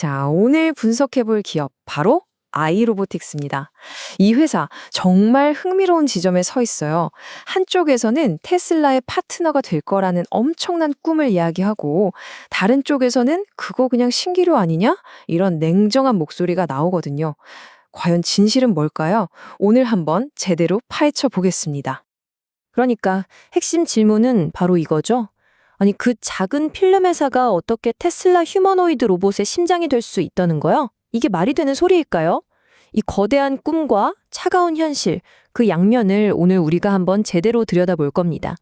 자, 오늘 분석해 볼 기업 바로 아이로보틱스입니다. 이 회사 정말 흥미로운 지점에 서 있어요. 한쪽에서는 테슬라의 파트너가 될 거라는 엄청난 꿈을 이야기하고 다른 쪽에서는 그거 그냥 신기루 아니냐? 이런 냉정한 목소리가 나오거든요. 과연 진실은 뭘까요? 오늘 한번 제대로 파헤쳐 보겠습니다. 그러니까 핵심 질문은 바로 이거죠. 아니, 그 작은 필름 회사가 어떻게 테슬라 휴머노이드 로봇의 심장이 될 수 있다는 거요? 이게 말이 되는 소리일까요? 이 거대한 꿈과 차가운 현실, 그 양면을 오늘 우리가 한번 제대로 들여다볼 겁니다.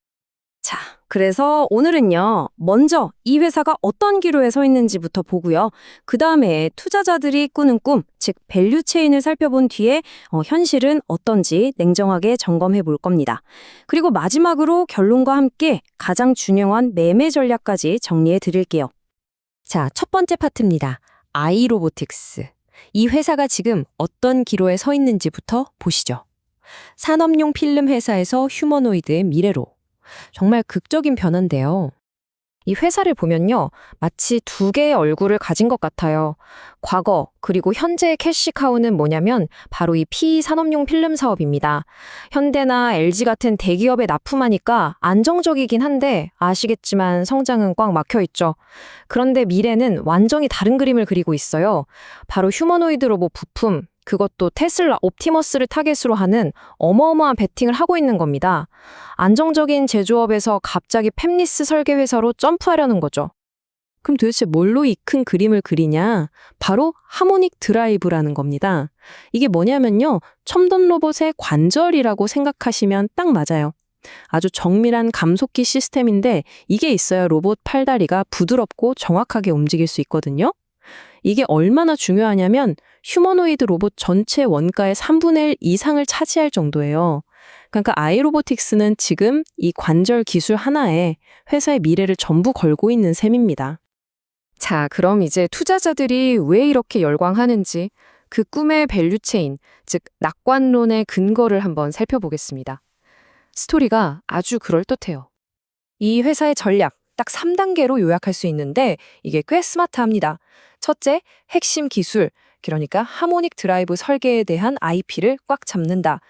자, 그래서 오늘은요, 먼저 이 회사가 어떤 기로에 서 있는지부터 보고요. 그 다음에 투자자들이 꾸는 꿈, 즉 밸류 체인을 살펴본 뒤에 현실은 어떤지 냉정하게 점검해 볼 겁니다. 그리고 마지막으로 결론과 함께 가장 중요한 매매 전략까지 정리해 드릴게요. 자, 첫 번째 파트입니다. 아이로보틱스. 이 회사가 지금 어떤 기로에 서 있는지부터 보시죠. 산업용 필름 회사에서 휴머노이드의 미래로. 정말 극적인 변화인데요. 이 회사를 보면요, 마치 두 개의 얼굴을 가진 것 같아요. 과거 그리고 현재의 캐시카우는 뭐냐면 바로 이 PE 산업용 필름 사업입니다. 현대나 LG 같은 대기업에 납품하니까 안정적이긴 한데 아시겠지만 성장은 꽉 막혀 있죠. 그런데 미래는 완전히 다른 그림을 그리고 있어요. 바로 휴머노이드 로봇 부품, 그것도 테슬라 옵티머스를 타겟으로 하는 어마어마한 베팅을 하고 있는 겁니다. 안정적인 제조업에서 갑자기 팹리스 설계 회사로 점프하려는 거죠. 그럼 도대체 뭘로 이 큰 그림을 그리냐? 바로 하모닉 드라이브라는 겁니다. 이게 뭐냐면요, 첨단 로봇의 관절이라고 생각하시면 딱 맞아요. 아주 정밀한 감속기 시스템인데 이게 있어야 로봇 팔다리가 부드럽고 정확하게 움직일 수 있거든요. 이게 얼마나 중요하냐면 휴머노이드 로봇 전체 원가의 3분의 1 이상을 차지할 정도예요. 그러니까 아이로보틱스는 지금 이 관절 기술 하나에 회사의 미래를 전부 걸고 있는 셈입니다. 자, 그럼 이제 투자자들이 왜 이렇게 열광하는지 그 꿈의 밸류 체인, 즉 낙관론의 근거를 한번 살펴보겠습니다. 스토리가 아주 그럴듯해요. 이 회사의 전략 딱 3단계로 요약할 수 있는데 이게 꽤 스마트합니다. 첫째, 핵심 기술, 그러니까 하모닉 드라이브 설계에 대한 IP를 꽉 잡는다.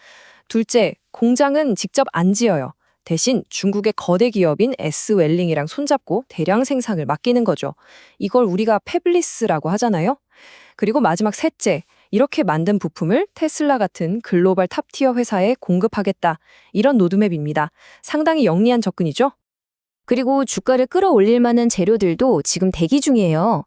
둘째, 공장은 직접 안 지어요. 대신 중국의 거대 기업인 S웰링이랑 손잡고 대량 생산을 맡기는 거죠. 이걸 우리가 패블리스라고 하잖아요. 그리고 마지막 셋째, 이렇게 만든 부품을 테슬라 같은 글로벌 탑티어 회사에 공급하겠다. 이런 로드맵입니다. 상당히 영리한 접근이죠? 그리고 주가를 끌어올릴 만한 재료들도 지금 대기 중이에요.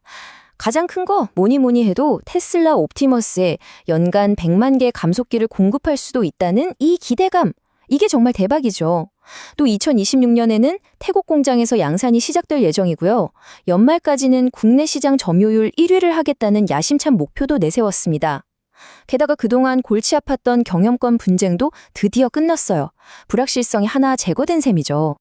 가장 큰 거 뭐니 해도 테슬라 옵티머스에 연간 100만 개 감속기를 공급할 수도 있다는 이 기대감. 이게 정말 대박이죠. 또 2026년에는 태국 공장에서 양산이 시작될 예정이고요. 연말까지는 국내 시장 점유율 1위를 하겠다는 야심찬 목표도 내세웠습니다. 게다가 그동안 골치 아팠던 경영권 분쟁도 드디어 끝났어요. 불확실성이 하나 제거된 셈이죠.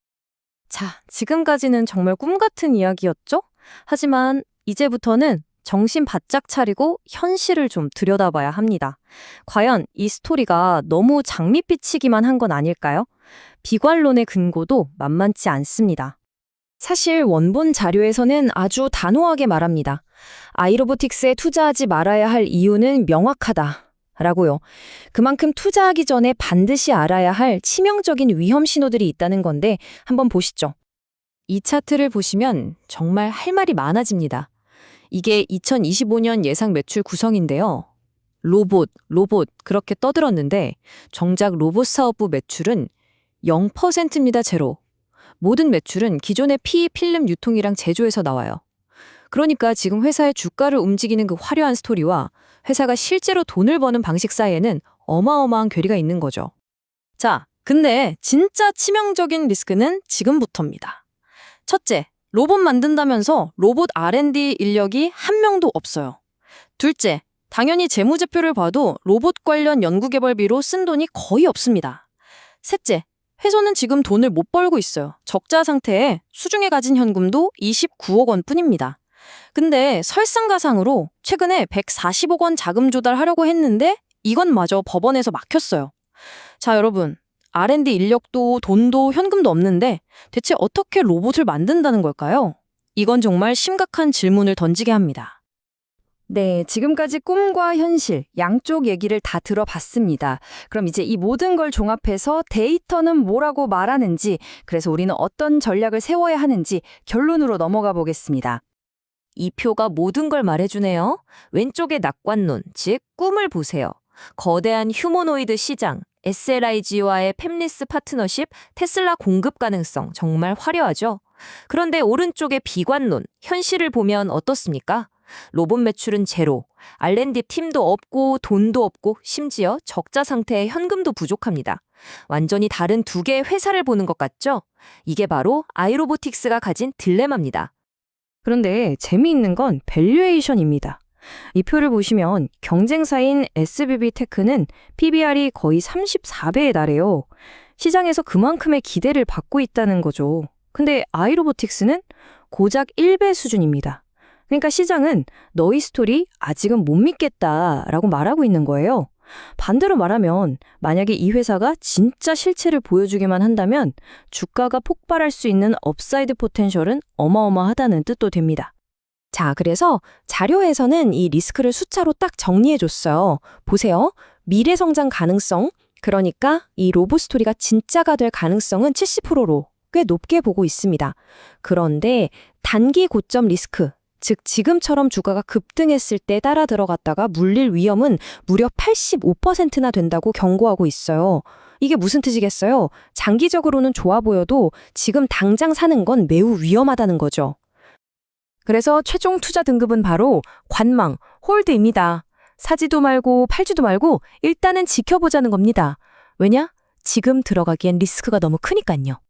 자, 지금까지는 정말 꿈 같은 이야기였죠? 하지만 이제부터는 정신 바짝 차리고 현실을 좀 들여다봐야 합니다. 과연 이 스토리가 너무 장밋빛이기만 한 건 아닐까요? 비관론의 근거도 만만치 않습니다. 사실 원본 자료에서는 아주 단호하게 말합니다. 아이로보틱스에 투자하지 말아야 할 이유는 명확하다. 라고요. 그만큼 투자하기 전에 반드시 알아야 할 치명적인 위험 신호들이 있다는 건데 한번 보시죠. 이 차트를 보시면 정말 할 말이 많아집니다. 이게 2025년 예상 매출 구성인데요. 로봇 그렇게 떠들었는데 정작 로봇 사업부 매출은 0%입니다, 제로. 모든 매출은 기존의 PE 필름 유통이랑 제조에서 나와요. 그러니까 지금 회사의 주가를 움직이는 그 화려한 스토리와 회사가 실제로 돈을 버는 방식 사이에는 어마어마한 괴리가 있는 거죠. 자, 근데 진짜 치명적인 리스크는 지금부터입니다. 첫째, 로봇 만든다면서 로봇 R&D 인력이 한 명도 없어요. 둘째, 당연히 재무제표를 봐도 로봇 관련 연구개발비로 쓴 돈이 거의 없습니다. 셋째, 회사는 지금 돈을 못 벌고 있어요. 적자 상태에 수중에 가진 현금도 29억 원 뿐입니다. 근데 설상가상으로 최근에 140억 원 자금 조달하려고 했는데 이건마저 법원에서 막혔어요. 자, 여러분. R&D 인력도 돈도 현금도 없는데 대체 어떻게 로봇을 만든다는 걸까요? 이건 정말 심각한 질문을 던지게 합니다. 네, 지금까지 꿈과 현실, 양쪽 얘기를 다 들어봤습니다. 그럼 이제 이 모든 걸 종합해서 데이터는 뭐라고 말하는지, 그래서 우리는 어떤 전략을 세워야 하는지 결론으로 넘어가 보겠습니다. 이 표가 모든 걸 말해주네요. 왼쪽의 낙관론, 즉 꿈을 보세요. 거대한 휴머노이드 시장, SLIG와의 팹리스 파트너십, 테슬라 공급 가능성 정말 화려하죠. 그런데 오른쪽의 비관론, 현실을 보면 어떻습니까? 로봇 매출은 제로, R&D 팀도 없고 돈도 없고 심지어 적자 상태에 현금도 부족합니다. 완전히 다른 두 개의 회사를 보는 것 같죠? 이게 바로 아이로보틱스가 가진 딜레마입니다. 그런데 재미있는 건 밸류에이션입니다. 이 표를 보시면 경쟁사인 SBB 테크는 PBR이 거의 34배에 달해요. 시장에서 그만큼의 기대를 받고 있다는 거죠. 근데 아이로보틱스는 고작 1배 수준입니다. 그러니까 시장은 너희 스토리 아직은 못 믿겠다라고 말하고 있는 거예요. 반대로 말하면 만약에 이 회사가 진짜 실체를 보여주기만 한다면 주가가 폭발할 수 있는 업사이드 포텐셜은 어마어마하다는 뜻도 됩니다. 자, 그래서 자료에서는 이 리스크를 숫자로 딱 정리해줬어요. 보세요. 미래 성장 가능성, 그러니까 이 로봇 스토리가 진짜가 될 가능성은 70%로 꽤 높게 보고 있습니다. 그런데 단기 고점 리스크, 즉 지금처럼 주가가 급등했을 때 따라 들어갔다가 물릴 위험은 무려 85%나 된다고 경고하고 있어요. 이게 무슨 뜻이겠어요? 장기적으로는 좋아 보여도 지금 당장 사는 건 매우 위험하다는 거죠. 그래서 최종 투자 등급은 바로 관망, 홀드입니다. 사지도 말고 팔지도 말고 일단은 지켜보자는 겁니다. 왜냐? 지금 들어가기엔 리스크가 너무 크니까요.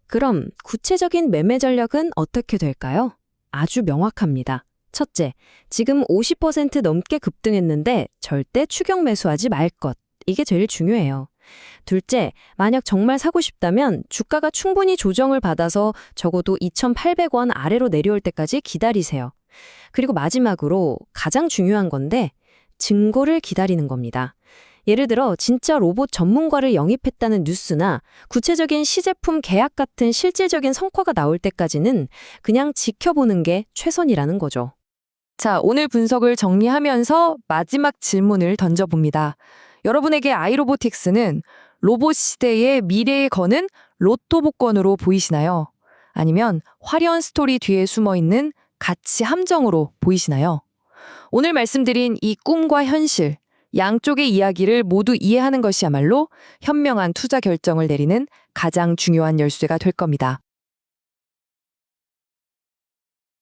그럼 구체적인 매매 전략은 어떻게 될까요? 아주 명확합니다. 첫째, 지금 50% 넘게 급등했는데 절대 추격 매수하지 말 것. 이게 제일 중요해요. 둘째, 만약 정말 사고 싶다면 주가가 충분히 조정을 받아서 적어도 2,800원 아래로 내려올 때까지 기다리세요. 그리고 마지막으로 가장 중요한 건데 증거를 기다리는 겁니다. 예를 들어 진짜 로봇 전문가를 영입했다는 뉴스나 구체적인 시제품 계약 같은 실질적인 성과가 나올 때까지는 그냥 지켜보는 게 최선이라는 거죠. 자, 오늘 분석을 정리하면서 마지막 질문을 던져봅니다. 여러분에게 아이로보틱스는 로봇 시대의 미래에 거는 로또 복권으로 보이시나요? 아니면 화려한 스토리 뒤에 숨어있는 가치 함정으로 보이시나요? 오늘 말씀드린 이 꿈과 현실, 양쪽의 이야기를 모두 이해하는 것이야말로 현명한 투자 결정을 내리는 가장 중요한 열쇠가 될 겁니다.